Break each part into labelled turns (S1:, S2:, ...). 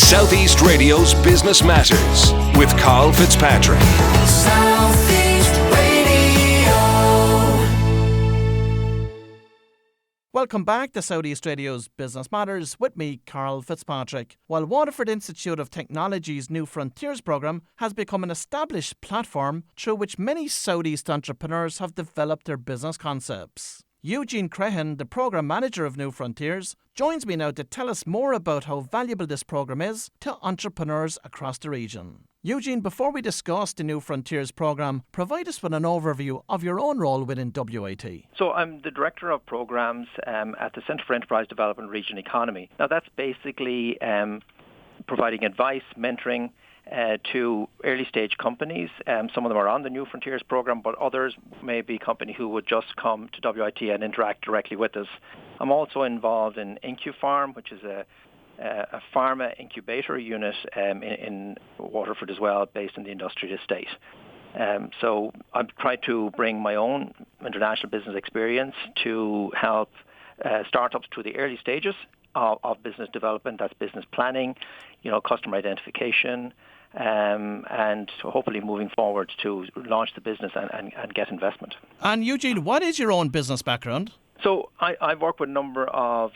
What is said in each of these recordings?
S1: Southeast Radio's Business Matters with Karl Fitzpatrick.
S2: Southeast Radio.
S3: Welcome back to Southeast Radio's Business Matters with me, Karl Fitzpatrick. While Waterford Institute of Technology's New Frontiers programme has become an established platform through which many Southeast entrepreneurs have developed their business concepts. Eugene Crehan, the programme manager of New Frontiers, joins me now to tell us more about how valuable this programme is to entrepreneurs across the region. Eugene, before we discuss the New Frontiers programme, provide us with an overview of your own role within WIT.
S4: So I'm the Director of Programmes at the Centre for Enterprise Development Region Economy. Now that's basically providing advice, mentoring, to early stage companies. Some of them are on the New Frontiers program, but others may be companies who would just come to WIT and interact directly with us. I'm also involved in IncuFarm, which is a pharma incubator unit in Waterford as well, based in the industrial estate. So I've tried to bring my own international business experience to help startups through the early stages of business development. That's business planning, customer identification, and hopefully moving forward to launch the business and get investment.
S3: And Eugene, what is your own business background?
S4: So I've worked with a number of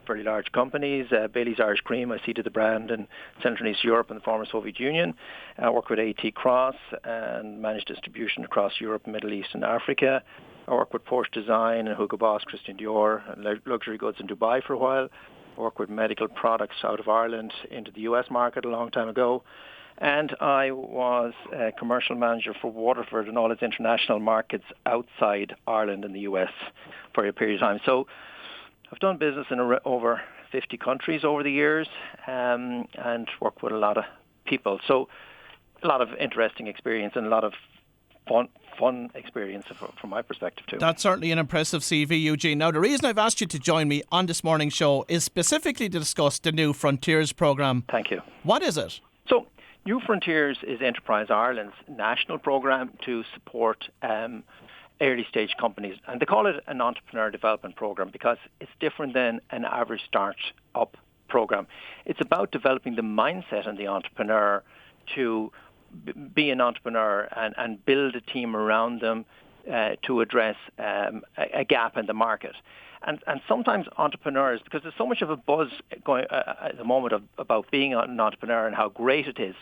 S4: very large companies. Bailey's Irish Cream, I seeded the brand in Central and East Europe and the former Soviet Union. I worked with AT Cross and managed distribution across Europe, Middle East and Africa. I worked with Porsche Design and Hugo Boss, Christian Dior, and luxury goods in Dubai for a while. I worked with medical products out of Ireland into the US market a long time ago. And I was a commercial manager for Waterford and all its international markets outside Ireland and the US for a period of time. So I've done business in over 50 countries over the years and worked with a lot of people. So a lot of interesting experience and a lot of fun experience from my perspective too.
S3: That's certainly an impressive CV, Eugene. Now, the reason I've asked you to join me on this morning's show is specifically to discuss the New Frontiers programme.
S4: Thank you.
S3: What is it?
S4: So, New Frontiers is Enterprise Ireland's national programme to support early stage companies. And they call it an entrepreneur development programme because it's different than an average start-up programme. It's about developing the mindset in the entrepreneur to be an entrepreneur and build a team around them to address a gap in the market. And sometimes entrepreneurs, because there's so much of a buzz going at the moment about being an entrepreneur and how great it is,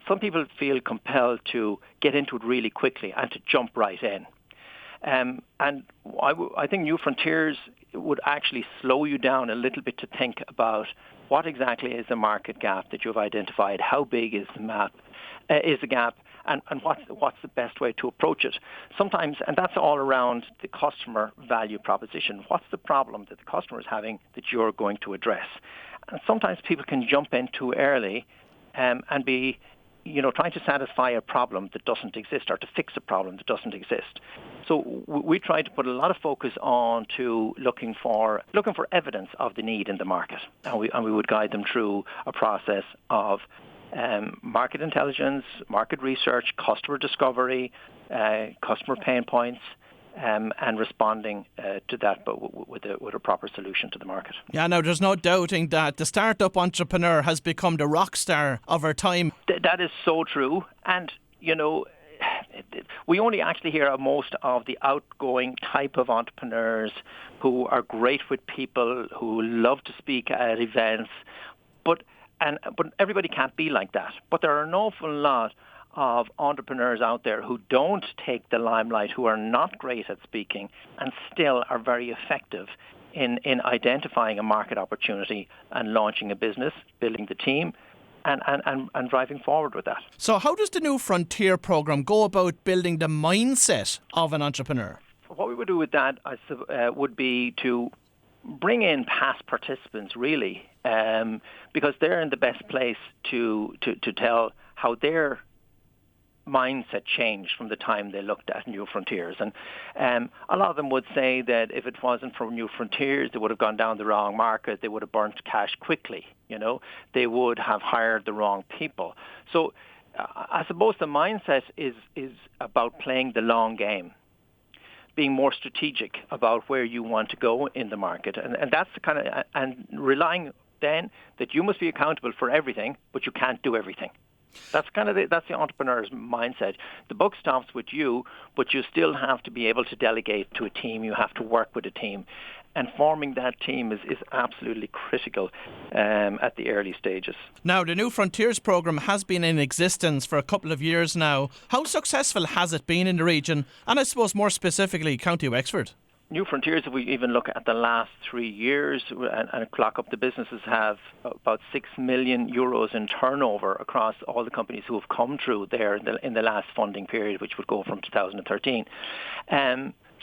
S4: some people feel compelled to get into it really quickly and to jump right in. And I think New Frontiers would actually slow you down a little bit to think about what exactly is the market gap that you've identified, how big is the gap, and what's the best way to approach it. Sometimes, and that's all around the customer value proposition. What's the problem that the customer is having that you're going to address? And sometimes people can jump in too early and be trying to satisfy a problem that doesn't exist or to fix a problem that doesn't exist. So we try to put a lot of focus on to looking for evidence of the need in the market, and we would guide them through a process of market intelligence, market research, customer discovery, customer pain points, and responding to that, but with a proper solution to the market. Yeah,
S3: now there's no doubting that the startup entrepreneur has become the rock star of our time.
S4: That is so true, and we only actually hear of most of the outgoing type of entrepreneurs who are great with people, who love to speak at events, but everybody can't be like that. But there are an awful lot of entrepreneurs out there who don't take the limelight, who are not great at speaking, and still are very effective in identifying a market opportunity and launching a business, building the team, and driving forward with that.
S3: So how does the New Frontier programme go about building the mindset of an entrepreneur?
S4: What we would do with that would be to bring in past participants, really, because they're in the best place to tell how their mindset changed from the time they looked at New Frontiers. And a lot of them would say that if it wasn't for New Frontiers, they would have gone down the wrong market. They would have burnt cash quickly. They would have hired the wrong people. So I suppose the mindset is about playing the long game, being more strategic about where you want to go in the market. And that's the kind of, and relying then that you must be accountable for everything, but you can't do everything. That's that's the entrepreneur's mindset. The buck stops with you, but you still have to be able to delegate to a team. You have to work with a team. And forming that team is absolutely critical at the early stages.
S3: Now, the New Frontiers programme has been in existence for a couple of years now. How successful has it been in the region, and I suppose more specifically County Wexford?
S4: New Frontiers, if we even look at the last 3 years and clock up, the businesses have about €6 million in turnover across all the companies who have come through there in the last funding period, which would go from 2013.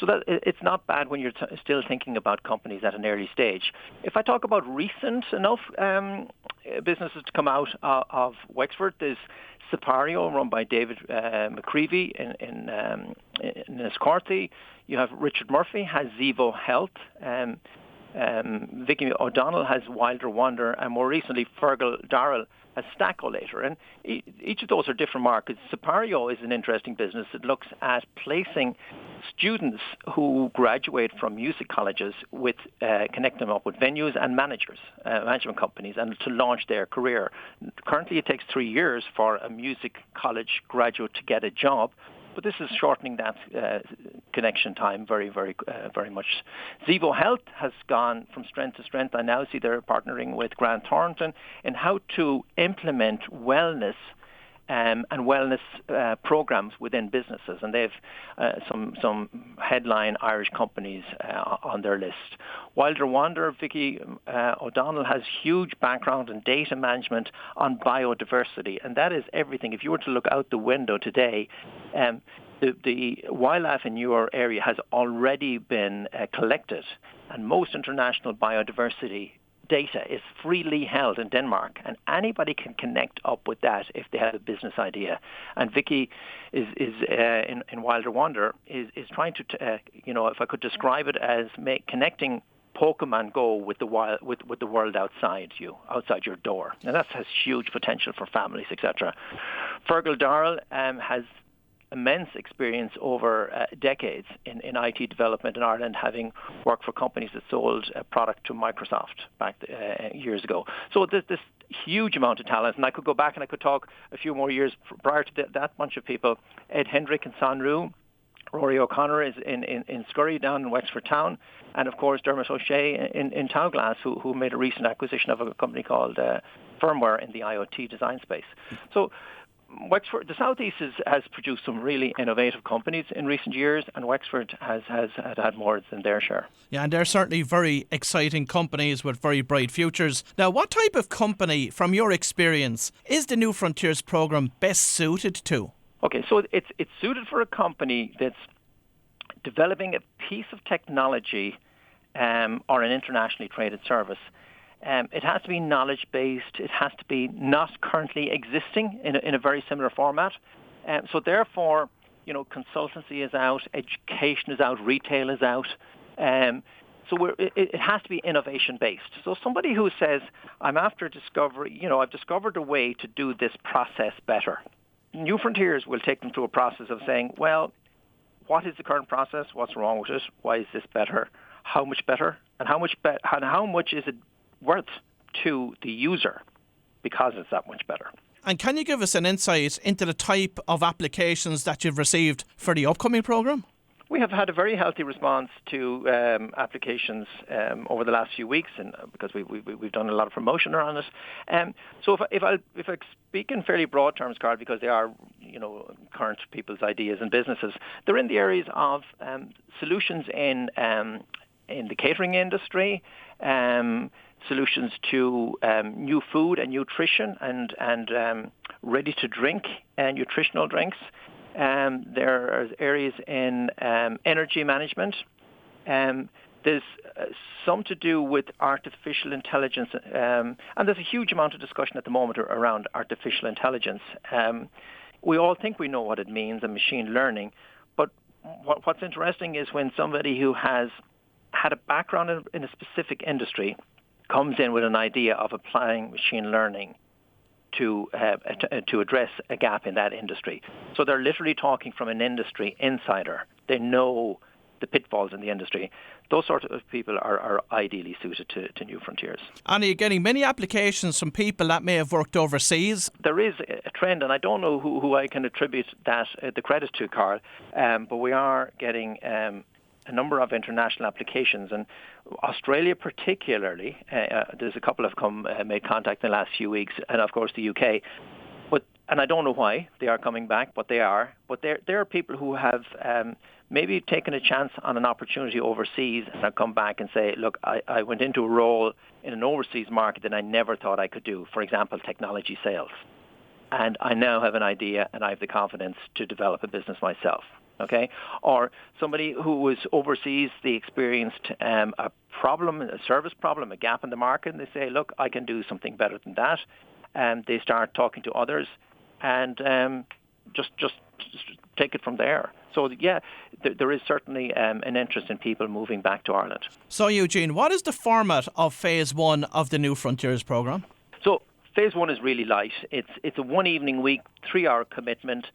S4: So that it's not bad when you're still thinking about companies at an early stage. If I talk about recent enough businesses to come out of Wexford, there's Sipario, run by David McCreevy in Enniscorthy. You have Richard Murphy has Zevo Health. Vicky O'Donnell has Wilder Wonder, and more recently Fergal Darrell has Stackolator. And each of those are different markets. Sipario is an interesting business that looks at placing students who graduate from music colleges with connect them up with venues and management companies, and to launch their career. Currently, it takes 3 years for a music college graduate to get a job. But this is shortening that connection time very, very, very much. Zevo Health has gone from strength to strength. I now see they're partnering with Grant Thornton in how to implement wellness and wellness programs within businesses, and they've some headline Irish companies on their list. Wilder Wonder, Vicky O'Donnell has huge background in data management on biodiversity, and that is everything. If you were to look out the window today, the wildlife in your area has already been collected, and most international biodiversity data is freely held in Denmark, and anybody can connect up with that if they have a business idea. And Vicky is in Wilder Wonder is trying to if I could describe it as connecting Pokemon Go with the world outside your door. Now that has huge potential for families, etc. Fergal Darrell has immense experience over decades in IT development in Ireland, having worked for companies that sold a product to Microsoft back years ago. So there's this huge amount of talent, and I could go back and I could talk a few more years prior to that bunch of people. Ed Hendrick in Sanru, Rory O'Connor is in Scurry down in Wexford Town, and of course Dermot O'Shea in Towglass, who made a recent acquisition of a company called Firmware in the IoT design space. So Wexford, the Southeast has produced some really innovative companies in recent years, and Wexford has had more than their share.
S3: Yeah, and they're certainly very exciting companies with very bright futures. Now, what type of company, from your experience, is the New Frontiers programme best suited to?
S4: Okay, so it's suited for a company that's developing a piece of technology or an internationally traded service. It has to be knowledge-based. It has to be not currently existing in a very similar format. So therefore, consultancy is out, education is out, retail is out. So it has to be innovation-based. So somebody who says, I'm after discovery, I've discovered a way to do this process better. New Frontiers will take them through a process of saying, well, what is the current process? What's wrong with it? Why is this better? How much better? And how much is it worth to the user because it's that much better?
S3: And can you give us an insight into the type of applications that you've received for the upcoming programme?
S4: We have had a very healthy response to applications over the last few weeks, and because we've done a lot of promotion around it. So if I speak in fairly broad terms, Karl, because they are current people's ideas and businesses, they're in the areas of solutions in the catering industry, solutions to new food and nutrition and ready to drink and nutritional drinks. There are areas in energy management. There's some to do with artificial intelligence, and there's a huge amount of discussion at the moment around artificial intelligence. We all think we know what it means, and machine learning, but what's interesting is when somebody who has had a background in a specific industry comes in with an idea of applying machine learning to address a gap in that industry. So they're literally talking from an industry insider. They know the pitfalls in the industry. Those sort of people are ideally suited to New Frontiers.
S3: And are you getting many applications from people that may have worked overseas?
S4: There is a trend, and I don't know who I can attribute that the credit to, Carl, but we are getting a number of international applications, and Australia particularly. There's a couple have made contact in the last few weeks, and of course the UK. And I don't know why they are coming back, but they are. But there are people who have maybe taken a chance on an opportunity overseas and have come back and say, look, I went into a role in an overseas market that I never thought I could do. For example, technology sales. And I now have an idea and I have the confidence to develop a business myself. Okay? Or somebody who was overseas, they experienced a problem, a service problem, a gap in the market, and they say, look, I can do something better than that. And they start talking to others and just take it from there. So, yeah, there is certainly an interest in people moving back to Ireland.
S3: So, Eugene, what is the format of Phase 1 of the New Frontiers programme?
S4: So, Phase 1 is really light. It's a one-evening week, 3-hour commitment,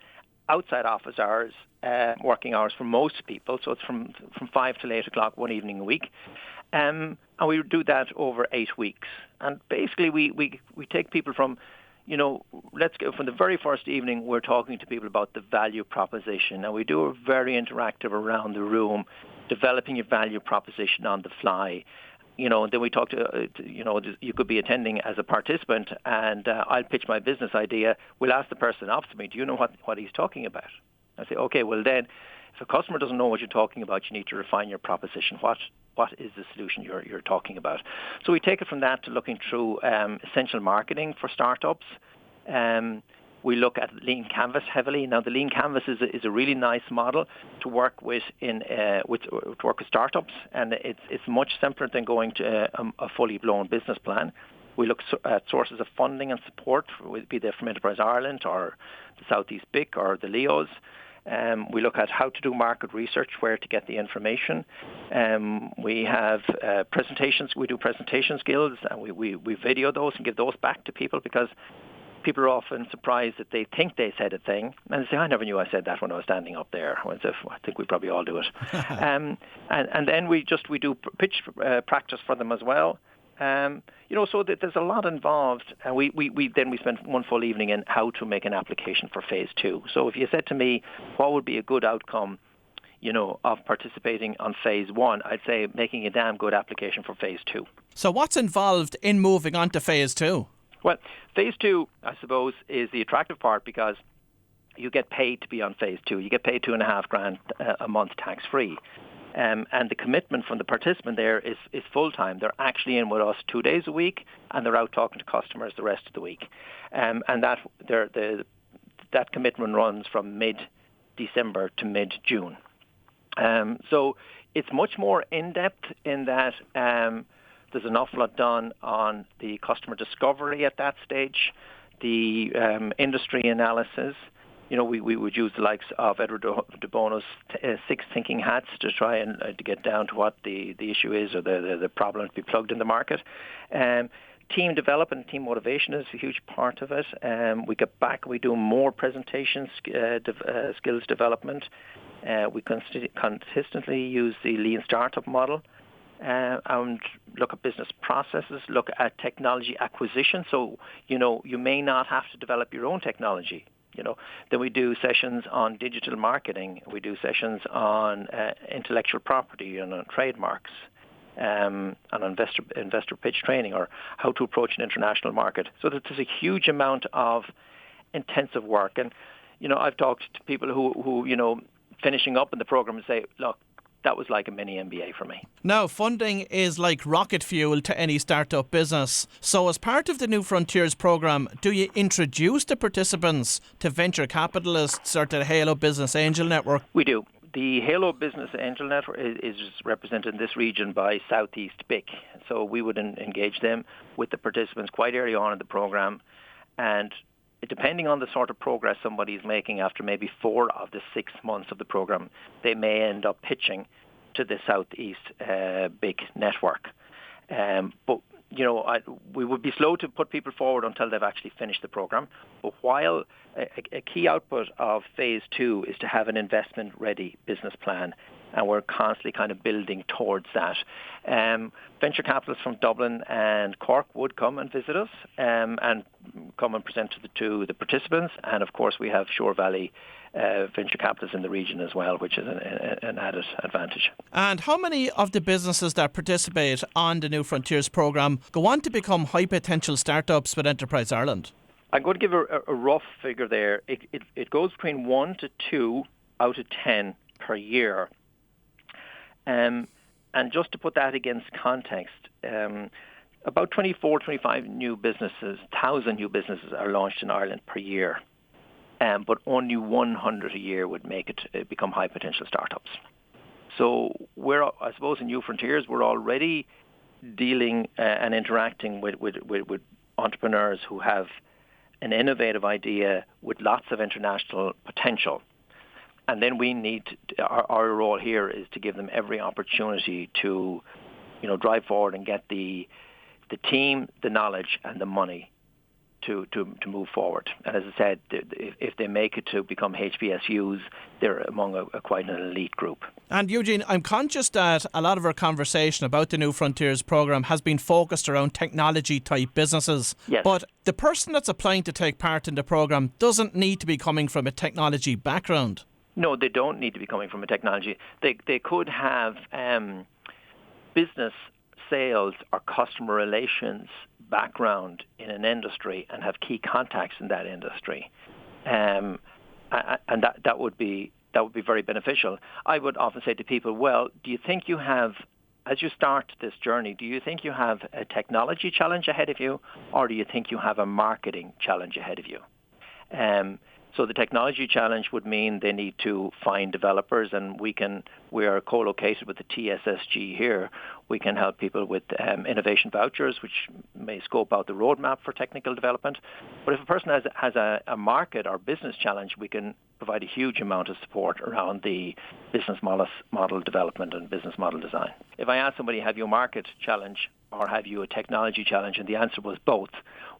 S4: outside office hours, working hours for most people. So it's from 5 till 8 o'clock one evening a week. And we do that over 8 weeks. And basically we take people from, let's go from the very first evening, we're talking to people about the value proposition. And we do a very interactive around the room, developing your value proposition on the fly. Then we talk to, you could be attending as a participant and I'll pitch my business idea. We'll ask the person opposite me, do you know what he's talking about? I say, okay, well then, if a customer doesn't know what you're talking about, you need to refine your proposition. What is the solution you're talking about? So we take it from that to looking through essential marketing for startups. We look at Lean Canvas heavily. Now, the Lean Canvas is a really nice model to work with to work with startups, and it's much simpler than going to a fully blown business plan. We look at sources of funding and support, be they from Enterprise Ireland or the Southeast BIC or the LEOs. We look at how to do market research, where to get the information. We have presentations. We do presentation skills, and we video those and give those back to people because people are often surprised that they think they said a thing, and they say, I never knew I said that when I was standing up there. I think we probably all do it. And then we do pitch practice for them as well. So that there's a lot involved, and we spent one full evening in how to make an application for Phase 2. So if you said to me, what would be a good outcome, of participating on Phase 1, I'd say making a damn good application for Phase 2.
S3: So what's involved in moving on to Phase 2?
S4: Well, Phase 2, I suppose, is the attractive part because you get paid to be on Phase 2. You get paid $2,500 a month tax-free. And the commitment from the participant there is full-time. They're actually in with us 2 days a week, and they're out talking to customers the rest of the week. And that commitment runs from mid-December to mid-June. So it's much more in-depth in that there's an awful lot done on the customer discovery at that stage, the industry analysis. We would use the likes of Edward de Bono's 6 thinking hats to try and to get down to what the issue is or the problem to be plugged in the market. Team development, team motivation is a huge part of it. We get back, we do more presentation skills development. We consistently use the Lean Startup model. And look at business processes, look at technology acquisition. So, you may not have to develop your own technology. Then we do sessions on digital marketing. We do sessions on intellectual property and on trademarks, and on investor pitch training or how to approach an international market. So there's a huge amount of intensive work. And, I've talked to people who finishing up in the program and say, look, that was like a mini MBA for me.
S3: Now, funding is like rocket fuel to any startup business. So as part of the New Frontiers programme, do you introduce the participants to venture capitalists or to the Halo Business Angel Network?
S4: We do. The Halo Business Angel Network is represented in this region by Southeast BIC. So we would engage them with the participants quite early on in the programme. And depending on the sort of progress somebody is making after maybe 4 of the 6 months of the program, they may end up pitching to the Southeast BIC network. But, we would be slow to put people forward until they've actually finished the program. But while a key output of Phase 2 is to have an investment-ready business plan, and we're constantly kind of building towards that. Venture capitalists from Dublin and Cork would come and visit us and come and present to the participants. And of course, we have Shore Valley venture capitalists in the region as well, which is an added advantage.
S3: And how many of the businesses that participate on the New Frontiers programme go on to become high potential startups with Enterprise Ireland?
S4: I'm going to give a rough figure there. It goes between 1 to 2 out of 10 per year. And just to put that against context, about 24, 25 new businesses, 1,000 new businesses are launched in Ireland per year. But only 100 a year would make it become high potential startups. So I suppose in New Frontiers, we're already dealing and interacting with entrepreneurs who have an innovative idea with lots of international potential. And then we need our role here is to give them every opportunity to, drive forward and get the team, the knowledge, and the money to move forward. And as I said, if they make it to become HBSUs, they're among a quite an elite group.
S3: And Eugene, I'm conscious that a lot of our conversation about the New Frontiers programme has been focused around technology-type businesses.
S4: Yes.
S3: But the person that's applying to take part in the programme doesn't need to be coming from a technology background.
S4: No, they don't need to be coming from a technology. They could have business, sales, or customer relations background in an industry and have key contacts in that industry, and that would be very beneficial. I would often say to people, well, do you think you have, as you start this journey, do you think you have a technology challenge ahead of you, or do you think you have a marketing challenge ahead of you? So the technology challenge would mean they need to find developers, and we are co-located with the TSSG here. We can help people with innovation vouchers, which may scope out the roadmap for technical development. But if a person has a market or business challenge, we can provide a huge amount of support around the business model development and business model design. If I ask somebody, have you a market challenge or have you a technology challenge, and the answer was both,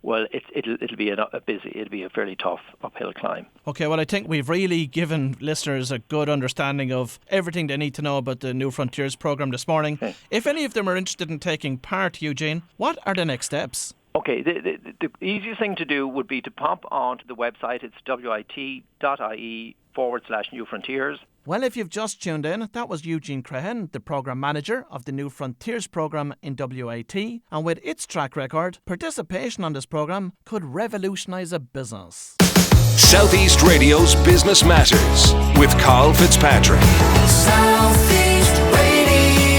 S4: well, it'll be a fairly tough uphill climb.
S3: Okay, well, I think we've really given listeners a good understanding of everything they need to know about the New Frontiers programme this morning.
S4: Okay.
S3: If any of them are interested in taking part, Eugene, what are the next steps?
S4: Okay, the easiest thing to do would be to pop onto the website. It's wit.ie/New Frontiers.
S3: Well, if you've just tuned in, that was Eugene Crehan, the Programme Manager of the New Frontiers Programme in WIT. And with its track record, participation on this programme could revolutionise a business.
S1: Southeast Radio's Business Matters with Karl Fitzpatrick.
S2: Southeast Radio.